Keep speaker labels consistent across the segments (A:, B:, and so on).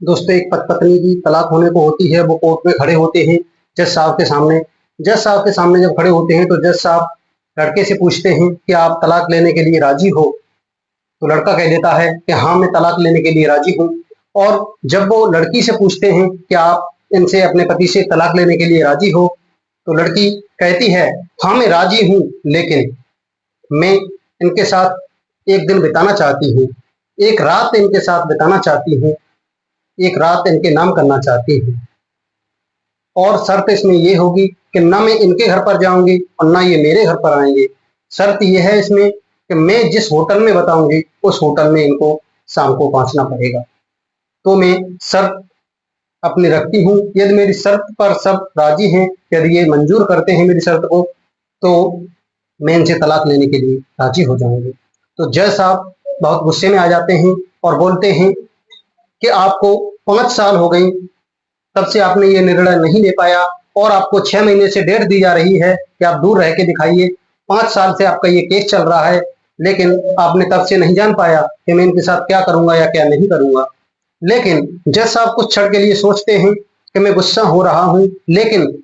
A: दोस्तों, एक पत्नी की तलाक होने को होती है, वो कोर्ट में खड़े होते हैं जज साहब के सामने। जज साहब के सामने जब खड़े होते हैं तो जज साहब लड़के से पूछते हैं कि आप तलाक लेने के लिए राजी हो? तो लड़का कह देता है कि हाँ, मैं तलाक लेने के लिए राजी हूँ। और जब वो लड़की से पूछते हैं कि आप इनसे अपने पति से तलाक लेने के लिए राजी हो? तो लड़की कहती है, हाँ, मैं राजी हूँ, लेकिन मैं इनके साथ एक दिन बिताना चाहती हूँ, एक रात इनके साथ बिताना चाहती हूँ, एक रात इनके नाम करना चाहती हूँ। और शर्त इसमें ये होगी कि ना मैं इनके घर पर जाऊंगी और ना ये मेरे घर पर आएंगे। शर्त यह है इसमें कि मैं जिस होटल में बताऊंगी उस होटल में इनको शाम को पहुंचना पड़ेगा। तो मैं शर्त अपनी रखती हूँ। यदि मेरी शर्त पर सब राजी हैं, यदि ये मंजूर करते हैं मेरी शर्त को, तो मैं इनसे तलाक लेने के लिए राजी हो जाऊंगी। तो जज साहब बहुत गुस्से में आ जाते हैं और बोलते हैं कि आपको 5 साल हो गई, तब से आपने ये निर्णय नहीं ले पाया, और आपको 6 महीने से डेट दी जा रही है कि आप दूर रह के दिखाइए। 5 साल से आपका ये केस चल रहा है, लेकिन आपने तब से नहीं जान पाया कि मैं इनके साथ क्या करूंगा या क्या नहीं करूंगा। लेकिन जज साहब कुछ क्षण के लिए सोचते हैं कि मैं गुस्सा हो रहा हूं, लेकिन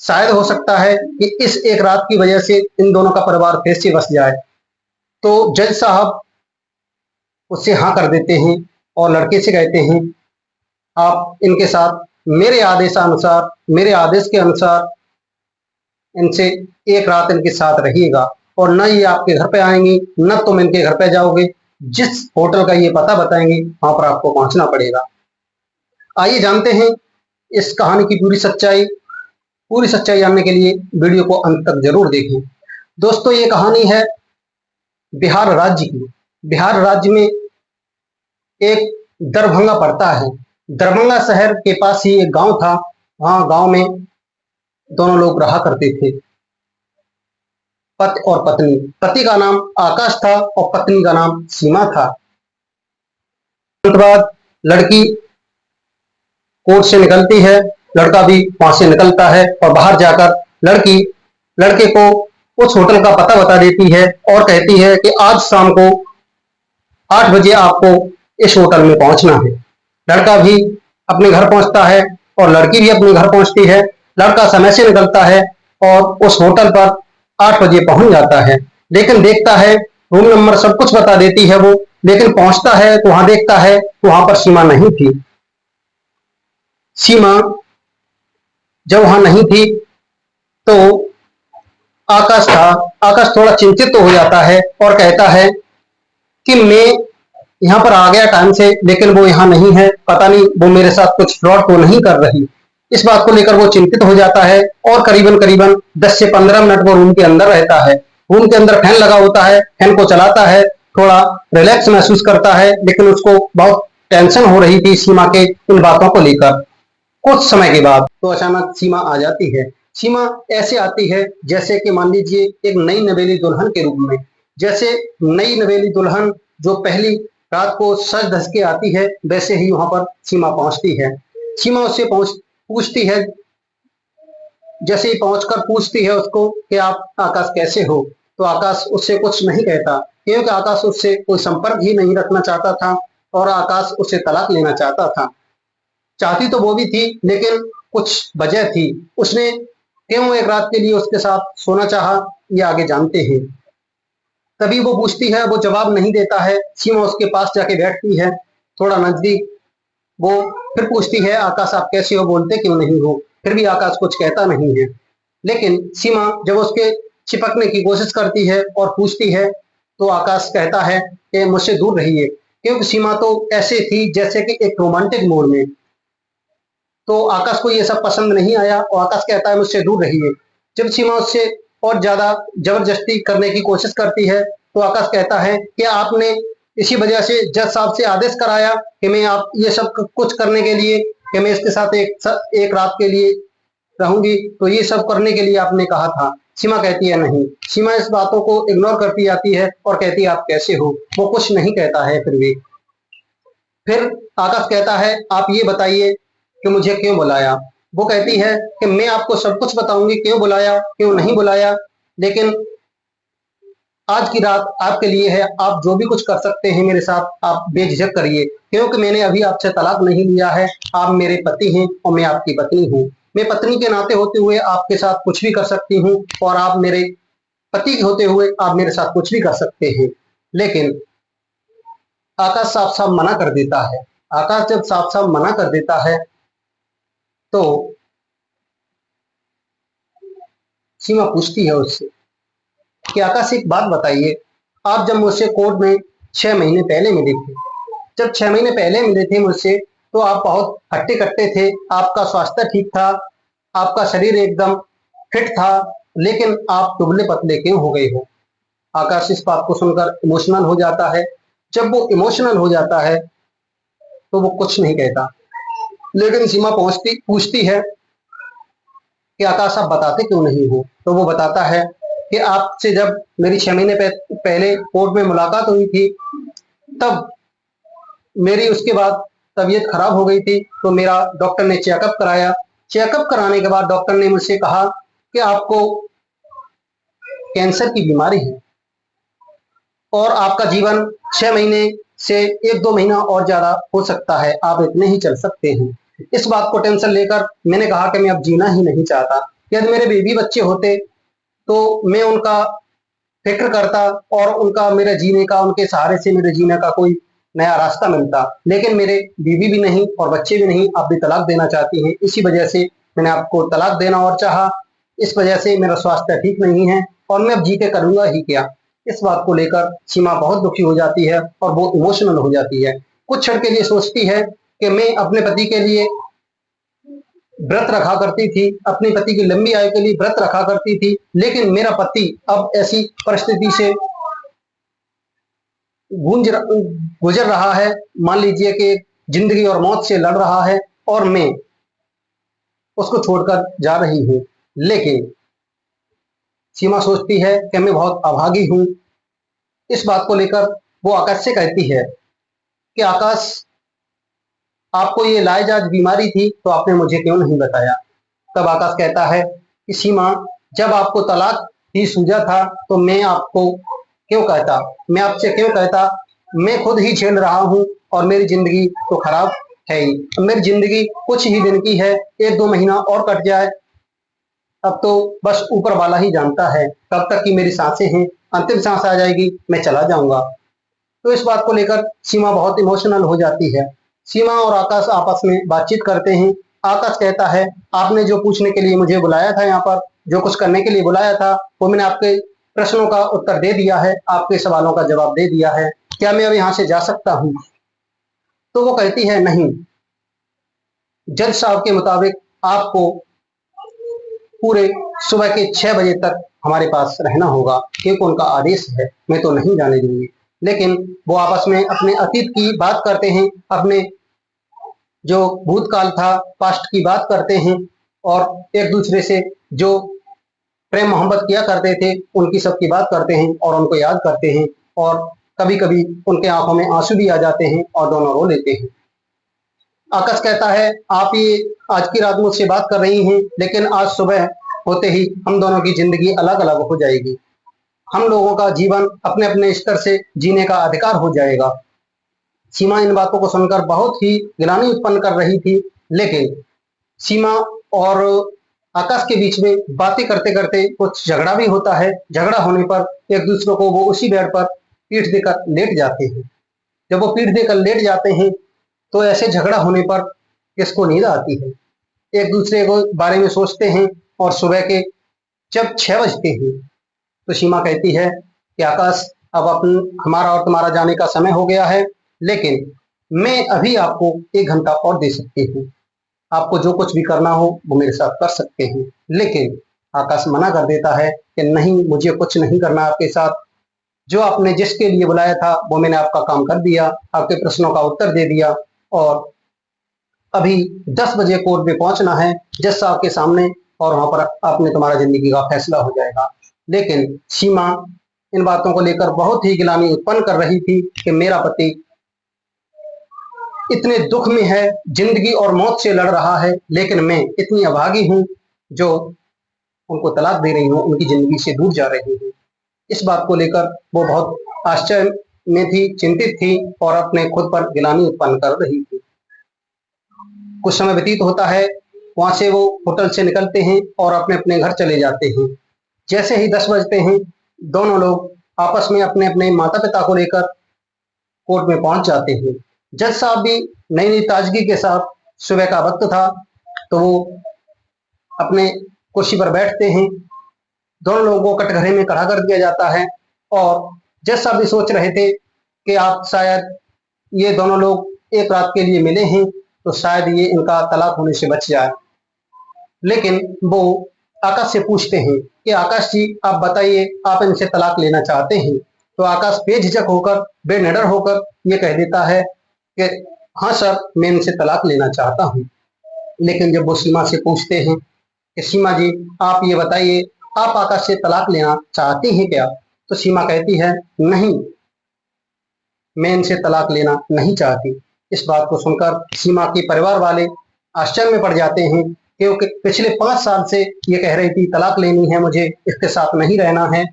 A: शायद हो सकता है कि इस एक रात की वजह से इन दोनों का परिवार फिर से बस जाए। तो जज साहब उससे हाँ कर देते हैं और लड़के से कहते हैं, आप इनके साथ मेरे आदेश के अनुसार इनसे एक रात इनके साथ रहिएगा, और न ये आपके घर पे आएंगी, न तुम इनके घर पे जाओगे। जिस होटल का ये पता बताएंगे वहां पर आपको पहुंचना पड़ेगा। आइए जानते हैं इस कहानी की पूरी सच्चाई। पूरी सच्चाई जानने के लिए वीडियो को अंत तक जरूर देखें। दोस्तों, ये कहानी है बिहार राज्य की। बिहार राज्य में एक दरभंगा पड़ता है। दरभंगा शहर के पास ही एक गांव था। वहां गांव में दोनों लोग रहा करते थे, पति और पत्नी। पति का नाम आकाश था और पत्नी का नाम सीमा था। उसके बाद लड़की कोर्ट से निकलती है, लड़का भी वहां से निकलता है और बाहर जाकर लड़की लड़के को उस होटल का पता बता देती है और कहती है कि आज शाम को 8 बजे आपको इस होटल में पहुंचना है। लड़का भी अपने घर पहुंचता है और लड़की भी अपने घर पहुंचती है। लड़का समय से निकलता है और उस होटल पर 8 बजे पहुंच जाता है। लेकिन देखता है, रूम नंबर सब कुछ बता देती है वो, लेकिन पहुंचता है तो वहां देखता है तो वहां पर सीमा नहीं थी। सीमा जब वहां नहीं थी तो आकाश था। आकाश थोड़ा चिंतित तो हो जाता है और कहता है कि मैं यहाँ पर आ गया टाइम से, लेकिन वो यहाँ नहीं है। पता नहीं वो मेरे साथ कुछ फ्रॉड तो नहीं कर रही। इस बात को लेकर वो चिंतित हो जाता है और करीबन करीबन 10 से 15 मिनट वो रूम के अंदर रहता है। रूम के अंदर फैन लगा होता है, फैन को चलाता है, थोड़ा रिलैक्स महसूस करता है, लेकिन उसको बहुत टेंशन हो रही थी सीमा के इन बातों को लेकर। कुछ समय के बाद तो अचानक सीमा आ जाती है। सीमा ऐसे आती है जैसे कि मान लीजिए एक नई नवेली दुल्हन के रूप में। जैसे नई नवेली दुल्हन जो पहली रात को सज धज के आती है, वैसे ही वहां पर सीमा पहुंचती है। सीमा उससे पूछती है, जैसे ही पहुंचकर पूछती है उसको कि आप आकाश कैसे हो? तो आकाश उससे कुछ नहीं कहता, क्योंकि आकाश उससे कोई संपर्क ही नहीं रखना चाहता था और आकाश उससे तलाक लेना चाहता था। चाहती तो वो भी थी, लेकिन कुछ वजह थी। उसने क्यों एक रात के लिए उसके साथ सोना चाहा, ये आगे जानते हैं। तभी वो पूछती है, वो जवाब नहीं देता है। सीमा उसके पास जाके बैठती है थोड़ा नजदीक। वो फिर पूछती है, आकाश आप कैसे हो, बोलते क्यों नहीं हो? फिर भी आकाश कुछ कहता नहीं है। लेकिन सीमा जब उसके चिपकने की कोशिश करती है और पूछती है, तो आकाश कहता है कि मुझसे दूर रहिए, क्योंकि सीमा तो ऐसे थी जैसे कि एक रोमांटिक मूड में। तो आकाश को ये सब पसंद नहीं आया और आकाश कहता है मुझसे दूर रहिए। जब सीमा उससे और ज्यादा जबरदस्ती करने की कोशिश करती है, तो आकाश कहता है कि आपने इसी वजह से जज साहब से आदेश कराया कि मैं आप ये सब कुछ करने के लिए, कि मैं इसके साथ एक रात के लिए रहूंगी, तो ये सब करने के लिए आपने कहा था। सीमा कहती है नहीं। सीमा इस बातों को इग्नोर करती जाती है और कहती है आप कैसे हो। वो कुछ नहीं कहता है। फिर आकाश कहता है आप ये बताइए कि मुझे क्यों बुलाया? वो कहती है कि मैं आपको सब कुछ बताऊंगी, क्यों बुलाया क्यों नहीं बुलाया, लेकिन आज की रात आपके लिए है, आप जो भी कुछ कर सकते हैं मेरे साथ आप बेझिझक करिए, क्योंकि मैंने अभी आपसे तलाक नहीं लिया है। आप मेरे पति हैं और मैं आपकी पत्नी हूँ। मैं पत्नी के नाते होते हुए आपके साथ कुछ भी कर सकती हूँ और आप मेरे पति होते हुए आप मेरे साथ कुछ भी कर सकते हैं। लेकिन आकाश साफ साफ मना कर देता है। आकाश जब साफ साफ मना कर देता है तो सीमा पूछती है उससे कि आकाश एक बात बताइए, आप जब मुझसे कोर्ट में 6 महीने पहले मिले थे, जब 6 महीने पहले मिले थे मुझसे, तो आप बहुत हट्टे कट्टे थे, आपका स्वास्थ्य ठीक था, आपका शरीर एकदम फिट था, लेकिन आप दुबले पतले क्यों हो गए हो? आकाश इस बात को सुनकर इमोशनल हो जाता है। जब वो इमोशनल हो जाता है तो वो कुछ नहीं कहता, लेकिन सीमा पहुंचती पूछती है कि आकाश आप बताते क्यों नहीं हो? तो वो बताता है कि आपसे जब मेरी 6 महीने पहले कोर्ट में मुलाकात हुई थी, तब मेरी उसके बाद तबीयत खराब हो गई थी, तो मेरा डॉक्टर ने चेकअप कराया। चेकअप कराने के बाद डॉक्टर ने मुझसे कहा कि आपको कैंसर की बीमारी है और आपका जीवन 6 महीने से 1-2 महीना और ज्यादा हो सकता है, आप इतने ही चल सकते हैं। इस बात को टेंशन लेकर मैंने कहा कि मैं अब जीना ही नहीं चाहता। यदि मेरे बेबी बच्चे होते तो मैं उनका फिक्र करता और उनका मेरे जीने का, उनके सहारे से मेरे जीने का कोई नया रास्ता मिलता, लेकिन मेरे बीवी भी नहीं और बच्चे भी नहीं, आप भी तलाक देना चाहती हैं। इसी वजह से मैंने आपको तलाक देना और चाहा। इस वजह से मेरा स्वास्थ्य ठीक नहीं है और मैं अब जी के करूंगा ही क्या? इस बात को लेकर सीमा बहुत दुखी हो जाती है और वो इमोशनल हो जाती है। कुछ क्षण के लिए सोचती है कि मैं अपने पति के लिए व्रत रखा करती थी, अपने पति की लंबी आयु के लिए व्रत रखा करती थी, लेकिन मेरा पति अब ऐसी परिस्थिति से गूंज गुजर रहा है, मान लीजिए कि जिंदगी और मौत से लड़ रहा है और मैं उसको छोड़कर जा रही हूँ। लेकिन सीमा सोचती है कि मैं बहुत अभागी हूँ। इस बात को लेकर वो आकाश से कहती है कि आकाश, आपको ये लाइलाज बीमारी थी तो आपने मुझे क्यों नहीं बताया? तब आकाश कहता है कि सीमा, जब आपको तलाक ही सूझा था तो मैं आपको क्यों कहता, मैं आपसे क्यों कहता? मैं खुद ही झेल रहा हूँ और मेरी जिंदगी तो खराब है ही। मेरी जिंदगी कुछ ही दिन की है, 1-2 महीना और कट जाए, अब तो बस ऊपर वाला ही जानता है कब तक की मेरी सांसें हैं, अंतिम सांस आ जाएगी मैं चला जाऊंगा। तो इस बात को लेकर सीमा बहुत इमोशनल हो जाती है। सीमा और आकाश आपस में बातचीत करते हैं। आकाश कहता है, आपने जो पूछने के लिए मुझे बुलाया था, यहाँ पर जो कुछ करने के लिए बुलाया था, वो मैंने आपके प्रश्नों का उत्तर दे दिया है, आपके सवालों का जवाब दे दिया है। क्या मैं अब यहाँ से जा सकता हूँ? तो वो कहती है, नहीं, जज साहब के मुताबिक आपको पूरे सुबह के 6 बजे तक हमारे पास रहना होगा, क्योंकि उनका आदेश है, मैं तो नहीं जाने दूंगी। लेकिन वो आपस में अपने अतीत की बात करते हैं, अपने जो भूतकाल था, पास्ट की बात करते हैं और एक दूसरे से जो प्रेम मोहब्बत किया करते थे उनकी सबकी बात करते हैं और उनको याद करते हैं और कभी कभी उनके आंखों में आंसू भी आ जाते हैं और दोनों रो लेते हैं। आकाश कहता है, आप ये आज की रात मुझसे बात कर रही हैं, लेकिन आज सुबह होते ही हम दोनों की जिंदगी अलग अलग हो जाएगी। हम लोगों का जीवन अपने अपने स्तर से जीने का अधिकार हो जाएगा। सीमा इन बातों को सुनकर बहुत ही गिलानी उत्पन्न कर रही थी, लेकिन सीमा और आकाश के बीच में बातें करते करते कुछ झगड़ा भी होता है। झगड़ा होने पर एक दूसरे को वो उसी बेड पर पीठ देकर लेट जाते हैं। जब वो पीठ देकर लेट जाते हैं तो ऐसे झगड़ा होने पर किसको नींद आती है, एक दूसरे को बारे में सोचते हैं और सुबह के जब 6 बजते हैं तो सीमा कहती है कि आकाश, अब अपन हमारा और तुम्हारा जाने का समय हो गया है, लेकिन मैं अभी आपको 1 घंटा और दे सकती हूँ, आपको जो कुछ भी करना हो वो मेरे साथ कर सकते हैं। लेकिन आकाश मना कर देता है कि नहीं, मुझे कुछ नहीं करना आपके साथ, जो आपने जिसके लिए बुलाया था वो मैंने आपका काम कर दिया, आपके प्रश्नों का उत्तर दे दिया और अभी 10 बजे कोर्ट में पहुंचना है जज साहब के सामने और वहां पर आपने तुम्हारा जिंदगी का फैसला हो जाएगा। लेकिन सीमा इन बातों को लेकर बहुत ही गिलानी उत्पन्न कर रही थी कि मेरा पति इतने दुख में है, जिंदगी और मौत से लड़ रहा है, लेकिन मैं इतनी अभागी हूं जो उनको तलाक दे रही हूं, उनकी जिंदगी से दूर जा रही हूं। इस बात को लेकर वो बहुत आश्चर्य में थी, चिंतित थी और अपने खुद पर गिलानी उत्पन्न कर रही थी। कुछ समय व्यतीत होता है, वहां से वो होटल से निकलते हैं और अपने अपने घर चले जाते हैं। जैसे ही 10 बजते हैं, दोनों लोग आपस में अपने अपने माता पिता को लेकर कोर्ट में पहुंच जाते हैं। जज साहब भी नई नई ताजगी के साथ, सुबह का वक्त था, तो वो अपने कुर्सी पर बैठते हैं। दोनों लोगों को कटघरे में खड़ा कर दिया जाता है और जज साहब भी सोच रहे थे कि आप शायद ये दोनों लोग एक रात के लिए मिले हैं तो शायद ये इनका तलाक होने से बच जाए। लेकिन वो आकाश से पूछते हैं कि आकाश जी, आप बताइए, आप इनसे तलाक लेना चाहते हैं? तो आकाश बेझिझक होकर, बेनिडर होकर ये कह देता है कि हाँ सर, मैं इनसे तलाक लेना चाहता हूँ। लेकिन जब वो सीमा से पूछते हैं कि सीमा जी, आप ये बताइए, आप आकाश से तलाक लेना चाहती हैं क्या? तो सीमा कहती है नहीं, मैं इनसे तलाक लेना नहीं चाहती। इस बात को सुनकर सीमा के परिवार वाले आश्चर्य में पड़ जाते हैं, क्योंकि पिछले 5 साल से ये कह रही थी तलाक लेनी है मुझे, इसके साथ नहीं रहना है।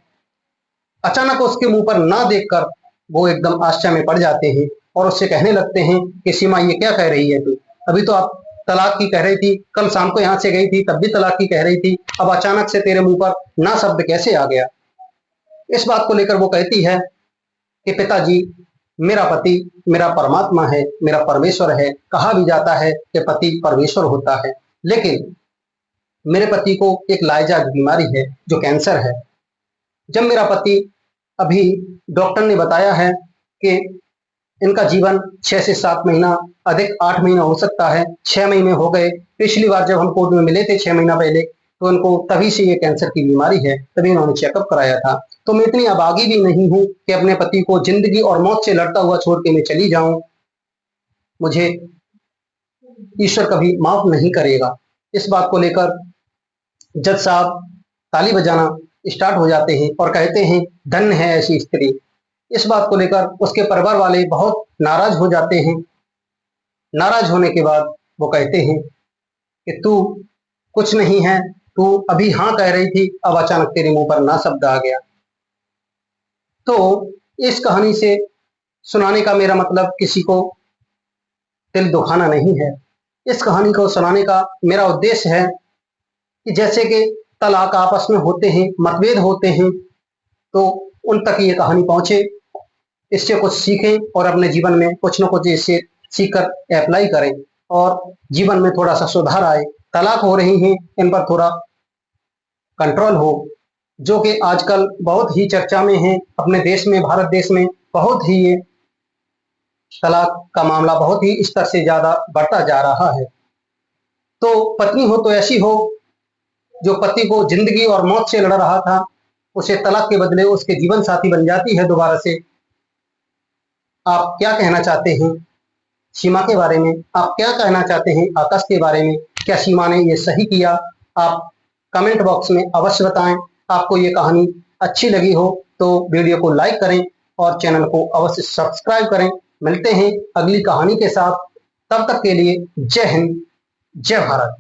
A: अचानक उसके मुंह पर ना देखकर वो एकदम आश्चर्य में पड़ जाते हैं और उससे कहने लगते हैं कि सीमा, ये क्या कह रही है तू? अभी तो आप तलाक की कह रही थी, कल शाम को यहाँ से गई थी तब भी तलाक की कह रही थी, अब अचानक से तेरे मुंह पर ना शब्द कैसे आ गया? इस बात को लेकर वो कहती है कि पिताजी, मेरा पति मेरा परमात्मा है, मेरा परमेश्वर है। कहा भी जाता है कि पति परमेश्वर होता है, लेकिन मेरे पति को एक लाइलाज बीमारी है जो कैंसर है। जब मेरा पति, अभी डॉक्टर ने बताया है कि इनका जीवन 6 से 7 महीना, अधिक 8 महीना हो सकता है। 6 महीने हो गए। पिछली बार जब हम कोर्ट में मिले थे 6 महीना पहले, तो इनको तभी से ये कैंसर की बीमारी है, तभी इन्होंने चेकअप कराया था। तो मैं इतनी अभागी भी नहीं हूँ कि अपने पति को जिंदगी और मौत से लड़ता हुआ छोड़ के मैं चली जाऊं। मुझे ईश्वर कभी माफ नहीं करेगा। इस बात को लेकर जज साहब ताली बजाना स्टार्ट हो जाते हैं और कहते हैं धन्य है ऐसी स्त्री। इस बात को लेकर उसके परिवार वाले बहुत नाराज हो जाते हैं। नाराज होने के बाद वो कहते हैं कि तू कुछ नहीं है, तू अभी हाँ कह रही थी, अब अचानक तेरे मुंह पर ना शब्द आ गया। तो इस कहानी से सुनाने का मेरा मतलब किसी को दिल दुखाना नहीं है। इस कहानी को सुनाने का मेरा उद्देश्य है कि जैसे कि तलाक आपस में होते हैं, मतभेद होते हैं, तो उन तक ये कहानी पहुंचे, इससे कुछ सीखें और अपने जीवन में कुछ न कुछ इससे सीखकर अप्लाई करें और जीवन में थोड़ा सा सुधार आए। तलाक हो रही हैं, इन पर थोड़ा कंट्रोल हो, जो कि आजकल बहुत ही चर्चा में है। अपने देश में, भारत देश में बहुत ही ये तलाक का मामला बहुत ही स्तर से ज्यादा बढ़ता जा रहा है। तो पत्नी हो तो ऐसी हो जो पति को जिंदगी और मौत से लड़ रहा था, उसे तलाक के बदले उसके जीवन साथी बन जाती है दोबारा से। आप क्या कहना चाहते हैं सीमा के बारे में? आप क्या कहना चाहते हैं आकाश के बारे में? क्या सीमा ने ये सही किया? आप कमेंट बॉक्स में अवश्य बताएं। आपको ये कहानी अच्छी लगी हो तो वीडियो को लाइक करें और चैनल को अवश्य सब्सक्राइब करें। मिलते हैं अगली कहानी के साथ, तब तक के लिए जय हिंद, जय भारत।